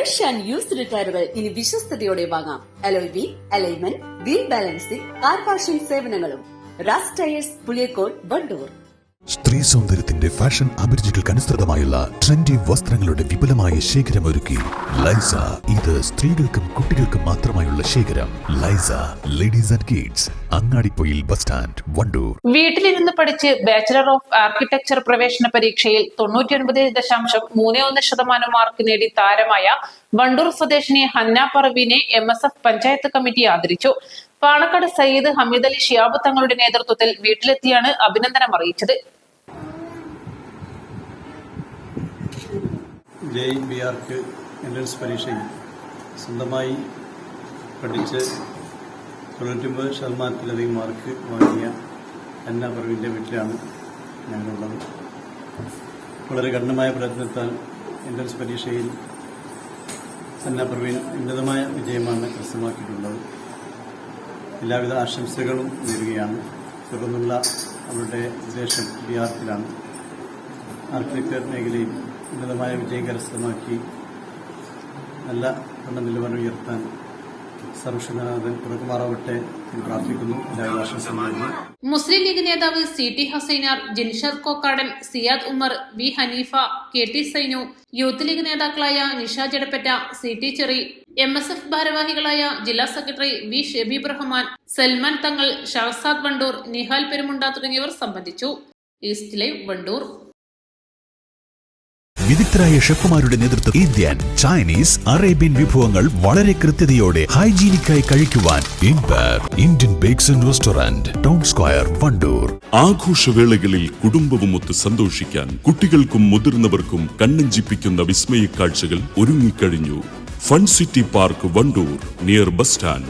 Fresh and used ടയറുകൾ ഇനി വിശ്വസ്തയോടെ വാങ്ങാം. Alloy wheel, alignment, wheel balancing, car washing സേവനങ്ങളും. റാസ് ടയേഴ്സ്, പുളിയക്കോട്, വണ്ടൂർ. സ്ത്രീ സൗന്ദര്യത്തിന്റെ ഫാഷൻ അഭിരുചികൾക്കനുസൃതമായുള്ള ട്രെൻഡി വസ്ത്രങ്ങളുടെ വിപുലമായ ശേഖരമൊരുക്കി ലൈസ. ഇത് സ്ത്രീകൾക്കും കുട്ടികൾക്കും മാത്രമായുള്ള ശേഖരം. ലൈസ ladies and kids, Angadipoyil bus stand, Wandoor. വീട്ടിലിരുന്ന് പഠിച്ച് ബാച്ചിലർ ഓഫ് ആർക്കിടെക്ചർ പ്രവേശന പരീക്ഷയിൽ 99.31% മാർക്ക് നേടി താരമായ വണ്ടൂർ സ്വദേശിനി ഹന്ന പർവീനെ MSF പഞ്ചായത്ത് കമ്മിറ്റി ആദരിച്ചു. പാണക്കാട് സയ്യിദ് ഹമീദ് അലി ശിഹാബ് തങ്ങളുടെ നേതൃത്വത്തിൽ വീട്ടിലെത്തിയാണ് അഭിനന്ദനം അറിയിച്ചത്. JBRക്ക് എൻട്രൻസ് പരീക്ഷയിൽ സ്വന്തമായി പഠിച്ച് 99% മാർക്ക് വാങ്ങിയ ഹന്ന പർവീൻ്റെ വീട്ടിലാണ് ഞങ്ങളുള്ളത്. വളരെ കഠിനമായ പ്രയത്നത്താൽ എൻട്രൻസ് പരീക്ഷയിൽ ഹന്ന പർവീൻ ഉന്നതമായ വിജയമാണ് കരസ്ഥമാക്കിയിട്ടുള്ളത്. എല്ലാവിധ ആശംസകളും നേരുകയാണ്. തുടർന്നുള്ള അവരുടെ ഉദ്ദേശം ബിഹാറിലാണ്. ആർക്കിടെക്ചർ മേഖലയിൽ ഉന്നതമായ വിജയം കരസ്ഥമാക്കി നല്ല പഠന നിലവാരം ഉയർത്താൻ സർവശക്തനാഥൻ തുറക്കുമാറാവട്ടെ എന്ന് പ്രാർത്ഥിക്കുന്നു. എല്ലാവിധ ആശംസകളും. മുസ്ലിം ലീഗ് നേതാവ് CT Hasainar, Jinshad Kokkadan, Siyad Umar, V Haneefa, KT Sainu, youth League നേതാക്കളായ നിഷ ജഡപ്പറ്റ, CT ചെറി, MSF ഭാരവാഹികളായ ജില്ലാ സെക്രട്ടറി വി ഷബീബ് റഹ്മാൻ, സൽമാൻ തങ്ങൾ, ഷഹസാദ് വണ്ടൂർ, നിഹാൽ പെരുമുണ്ട തുടങ്ങിയവർ സംബന്ധിച്ചു. East Live, Wandoor. വിദഗ്ധരായ ഷെഫുമാരുടെ നേതൃത്വത്തിൽ ഇന്ത്യൻ, ചൈനീസ്, അറേബ്യൻ വിഭവങ്ങൾ വളരെ കൃത്യതയോടെ ഹൈജീനിക്കായി കഴിക്കുവാൻ Indian bakes and restaurant, town square, Wandoor. ആഘോഷവേളകളിൽ കുടുംബവുമൊത്ത് സന്തോഷിക്കാൻ കുട്ടികൾക്കും മുതിർന്നവർക്കും കണ്ണഞ്ചിപ്പിക്കുന്ന വിസ്മയ കാഴ്ചകൾ ഒരുങ്ങിക്കഴിഞ്ഞു. Fun city park, Wandoor, near bus stand.